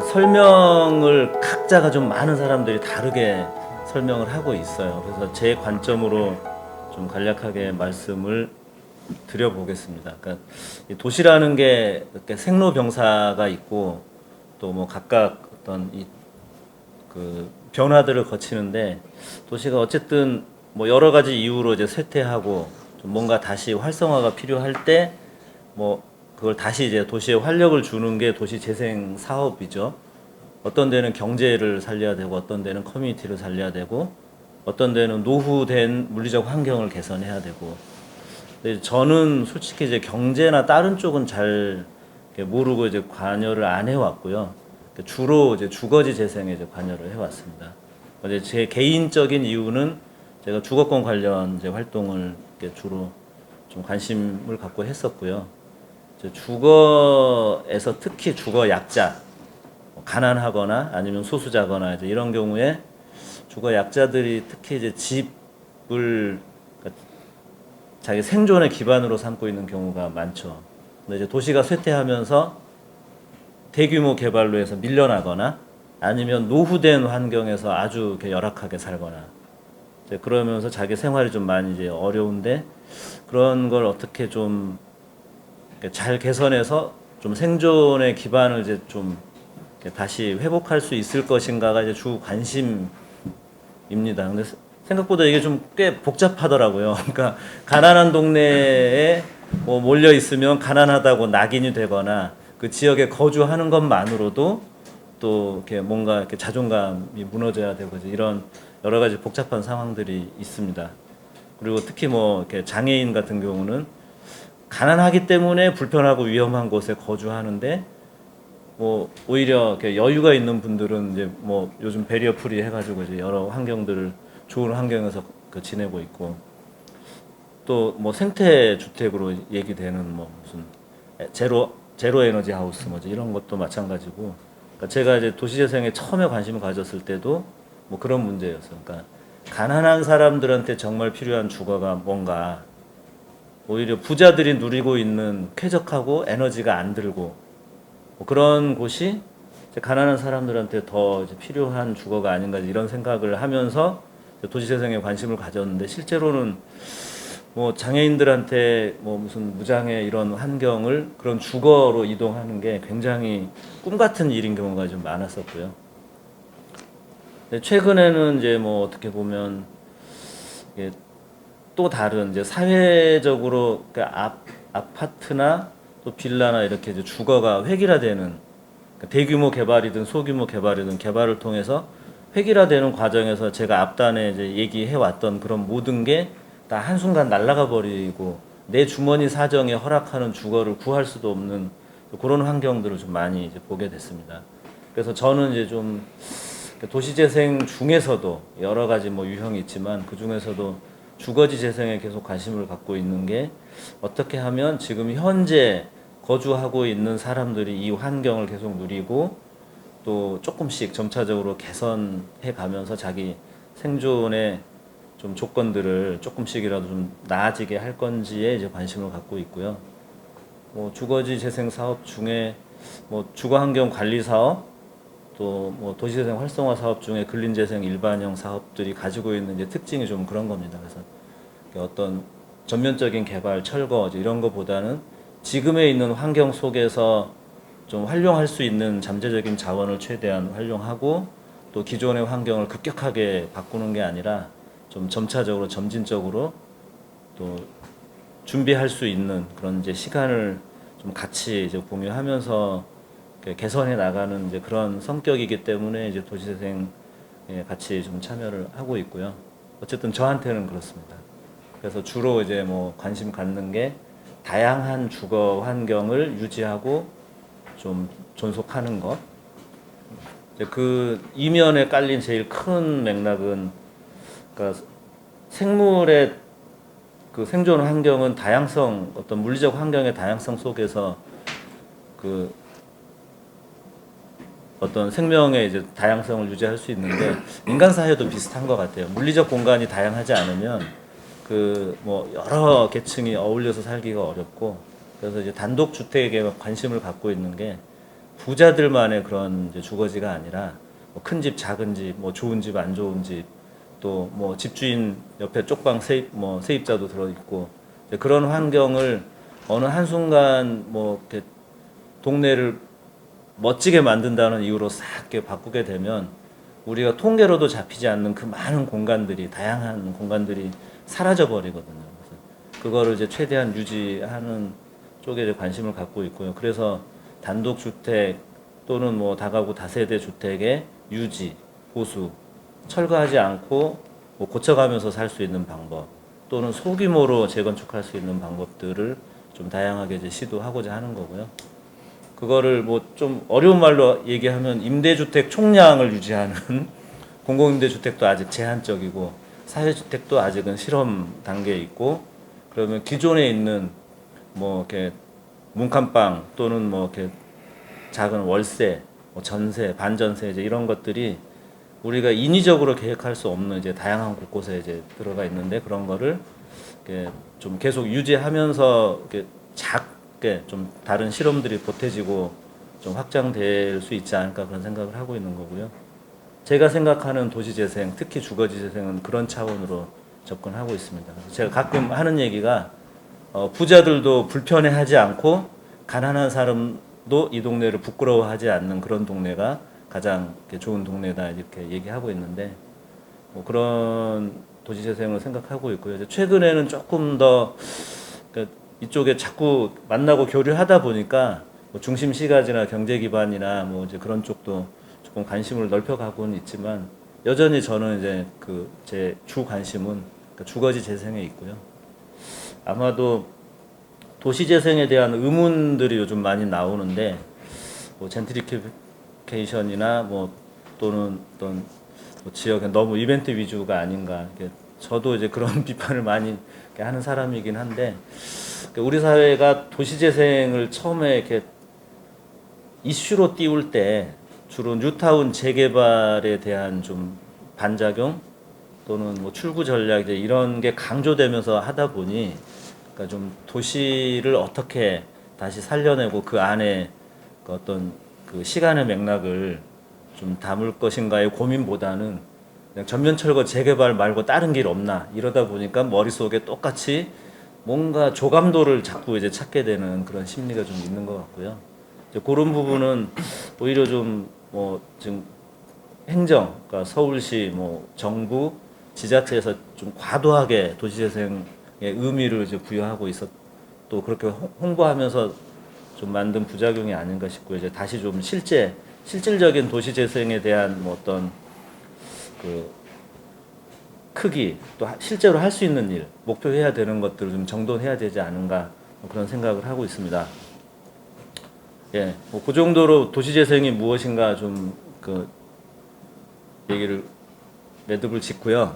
설명을 각자가 좀 많은 사람들이 다르게 설명을 하고 있어요. 그래서 제 관점으로 좀 간략하게 말씀을 드려보겠습니다. 그러니까 이 도시라는 게 이렇게 생로병사가 있고 또 뭐 각각 어떤 그 변화들을 거치는데 도시가 어쨌든 뭐 여러 가지 이유로 이제 쇠퇴하고 좀 뭔가 다시 활성화가 필요할 때 뭐 그걸 다시 이제 도시에 활력을 주는 게 도시 재생 사업이죠. 어떤 데는 경제를 살려야 되고 어떤 데는 커뮤니티를 살려야 되고 어떤 데는 노후된 물리적 환경을 개선해야 되고. 근데 저는 솔직히 이제 경제나 다른 쪽은 잘 모르고 이제 관여를 안 해왔고요. 주로 이제 주거지 재생에 이제 관여를 해왔습니다. 이제 제 개인적인 이유는 제가 주거권 관련 이제 활동을 주로 좀 관심을 갖고 했었고요. 이제 주거에서 특히 주거 약자, 가난하거나 아니면 소수자거나 이제 이런 경우에 주거 약자들이 특히 이제 집을 그러니까 자기 생존의 기반으로 삼고 있는 경우가 많죠. 근데 이제 도시가 쇠퇴하면서 대규모 개발로 해서 밀려나거나 아니면 노후된 환경에서 아주 이렇게 열악하게 살거나 이제 그러면서 자기 생활이 좀 많이 이제 어려운데 그런 걸 어떻게 좀 잘 개선해서 좀 생존의 기반을 이제 좀 다시 회복할 수 있을 것인가가 이제 주 관심입니다. 근데 생각보다 이게 좀 꽤 복잡하더라고요. 그러니까 가난한 동네에 뭐 몰려 있으면 가난하다고 낙인이 되거나 그 지역에 거주하는 것만으로도 또 이렇게 뭔가 이렇게 자존감이 무너져야 되고 이런 여러 가지 복잡한 상황들이 있습니다. 그리고 특히 뭐 이렇게 장애인 같은 경우는 가난하기 때문에 불편하고 위험한 곳에 거주하는데 뭐 오히려 이렇게 여유가 있는 분들은 이제 뭐 요즘 배리어 프리 해가지고 이제 여러 환경들을 좋은 환경에서 지내고 있고 또 뭐 생태 주택으로 얘기되는 뭐 무슨 제로 에너지 하우스 뭐 이런 것도 마찬가지고 그러니까 제가 이제 도시재생에 처음에 관심을 가졌을 때도 뭐 그런 문제였어요. 그러니까 가난한 사람들한테 정말 필요한 주거가 뭔가 오히려 부자들이 누리고 있는 쾌적하고 에너지가 안 들고 뭐 그런 곳이 가난한 사람들한테 더 필요한 주거가 아닌가 이런 생각을 하면서 도시재생에 관심을 가졌는데 실제로는 뭐 장애인들한테 뭐 무슨 무장애 이런 환경을 그런 주거로 이동하는 게 굉장히 꿈 같은 일인 경우가 좀 많았었고요. 최근에는 이제 뭐 어떻게 보면 또 다른 이제 사회적으로 아파트나 또 빌라나 이렇게 이제 주거가 획일화되는 대규모 개발이든 소규모 개발이든 개발을 통해서 획일화되는 과정에서 제가 앞단에 이제 얘기해 왔던 그런 모든 게 다 한순간 날아가 버리고 내 주머니 사정에 허락하는 주거를 구할 수도 없는 그런 환경들을 좀 많이 이제 보게 됐습니다. 그래서 저는 이제 좀 도시재생 중에서도 여러 가지 뭐 유형이 있지만 그 중에서도 주거지 재생에 계속 관심을 갖고 있는 게 어떻게 하면 지금 현재 거주하고 있는 사람들이 이 환경을 계속 누리고 또 조금씩 점차적으로 개선해 가면서 자기 생존의 좀 조건들을 조금씩이라도 좀 나아지게 할 건지에 이제 관심을 갖고 있고요. 뭐 주거지 재생 사업 중에 뭐 주거 환경 관리 사업 또 뭐 도시재생 활성화 사업 중에 근린재생 일반형 사업들이 가지고 있는 이제 특징이 좀 그런 겁니다. 그래서 어떤 전면적인 개발, 철거 이런 것보다는 지금에 있는 환경 속에서 좀 활용할 수 있는 잠재적인 자원을 최대한 활용하고 또 기존의 환경을 급격하게 바꾸는 게 아니라 좀 점차적으로 점진적으로 또 준비할 수 있는 그런 이제 시간을 좀 같이 이제 공유하면서 개선해 나가는 이제 그런 성격이기 때문에 이제 도시재생에 같이 좀 참여를 하고 있고요. 어쨌든 저한테는 그렇습니다. 그래서 주로 이제 뭐 관심 갖는 게 다양한 주거 환경을 유지하고 좀 존속하는 것. 그 이면에 깔린 제일 큰 맥락은 그러니까 생물의 그 생존 환경은 다양성, 어떤 물리적 환경의 다양성 속에서 그 어떤 생명의 이제 다양성을 유지할 수 있는데 인간 사회도 비슷한 것 같아요. 물리적 공간이 다양하지 않으면 그 뭐 여러 계층이 어울려서 살기가 어렵고 그래서 이제 단독 주택에 관심을 갖고 있는 게 부자들만의 그런 이제 주거지가 아니라 뭐 큰 집, 작은 집, 뭐 좋은 집, 안 좋은 집, 또 뭐 집주인 옆에 쪽방 세입자도 들어 있고 그런 환경을 어느 한순간 뭐 이렇게 동네를 멋지게 만든다는 이유로 싹 이렇게 바꾸게 되면 우리가 통계로도 잡히지 않는 그 많은 공간들이 다양한 공간들이 사라져 버리거든요. 그래서 그거를 이제 최대한 유지하는 쪽에 이제 관심을 갖고 있고요. 그래서 단독 주택 또는 뭐 다가구 다세대 주택의 유지, 보수, 철거하지 않고 뭐 고쳐가면서 살 수 있는 방법 또는 소규모로 재건축할 수 있는 방법들을 좀 다양하게 이제 시도하고자 하는 거고요. 그거를 뭐 좀 어려운 말로 얘기하면 임대주택 총량을 유지하는 공공임대주택도 아직 제한적이고 사회주택도 아직은 실험 단계에 있고 그러면 기존에 있는 뭐 이렇게 문칸방 또는 뭐 이렇게 작은 월세, 뭐 전세, 반전세 이제 이런 것들이 우리가 인위적으로 계획할 수 없는 이제 다양한 곳곳에 이제 들어가 있는데 그런 거를 이렇게 좀 계속 유지하면서 이렇게 작게 좀 다른 실험들이 보태지고 좀 확장될 수 있지 않을까 그런 생각을 하고 있는 거고요. 제가 생각하는 도시재생, 특히 주거지재생은 그런 차원으로 접근하고 있습니다. 제가 가끔 하는 얘기가 부자들도 불편해하지 않고 가난한 사람도 이 동네를 부끄러워하지 않는 그런 동네가 가장 좋은 동네다 이렇게 얘기하고 있는데 뭐 그런 도시재생을 생각하고 있고요. 최근에는 조금 더 그러니까 이쪽에 자꾸 만나고 교류하다 보니까 뭐 중심 시가지나 경제 기반이나 뭐 이제 그런 쪽도 조금 관심을 넓혀가고는 있지만 여전히 저는 이제 그 제 주 관심은 그러니까 주거지 재생에 있고요. 아마도 도시 재생에 대한 의문들이 요즘 많이 나오는데 뭐 젠트리피케이션이나 뭐 또는 어떤 뭐 지역에 너무 이벤트 위주가 아닌가. 저도 이제 그런 비판을 많이 하는 사람이긴 한데 우리 사회가 도시 재생을 처음에 이렇게 이슈로 띄울 때 주로 뉴타운 재개발에 대한 좀 반작용 또는 뭐 출구 전략 이제 이런 게 강조되면서 하다 보니 그러니까 좀 도시를 어떻게 다시 살려내고 그 안에 그 어떤 그 시간의 맥락을 좀 담을 것인가의 고민보다는 그냥 전면 철거 재개발 말고 다른 길 없나 이러다 보니까 머릿속에 똑같이 뭔가 조감도를 자꾸 이제 찾게 되는 그런 심리가 좀 있는 것 같고요. 이제 그런 부분은 오히려 좀 뭐 지금 행정, 그러니까 서울시, 뭐 정부, 지자체에서 좀 과도하게 도시재생의 의미를 이제 부여하고 있었 또 그렇게 홍보하면서 좀 만든 부작용이 아닌가 싶고요. 이제 다시 좀 실질적인 도시재생에 대한 뭐 어떤 그 크기 또 실제로 할 수 있는 일 목표해야 되는 것들을 좀 정돈해야 되지 않은가 뭐 그런 생각을 하고 있습니다. 예, 뭐 그 정도로 도시재생이 무엇인가 좀 그 얘기를 매듭을 짓고요.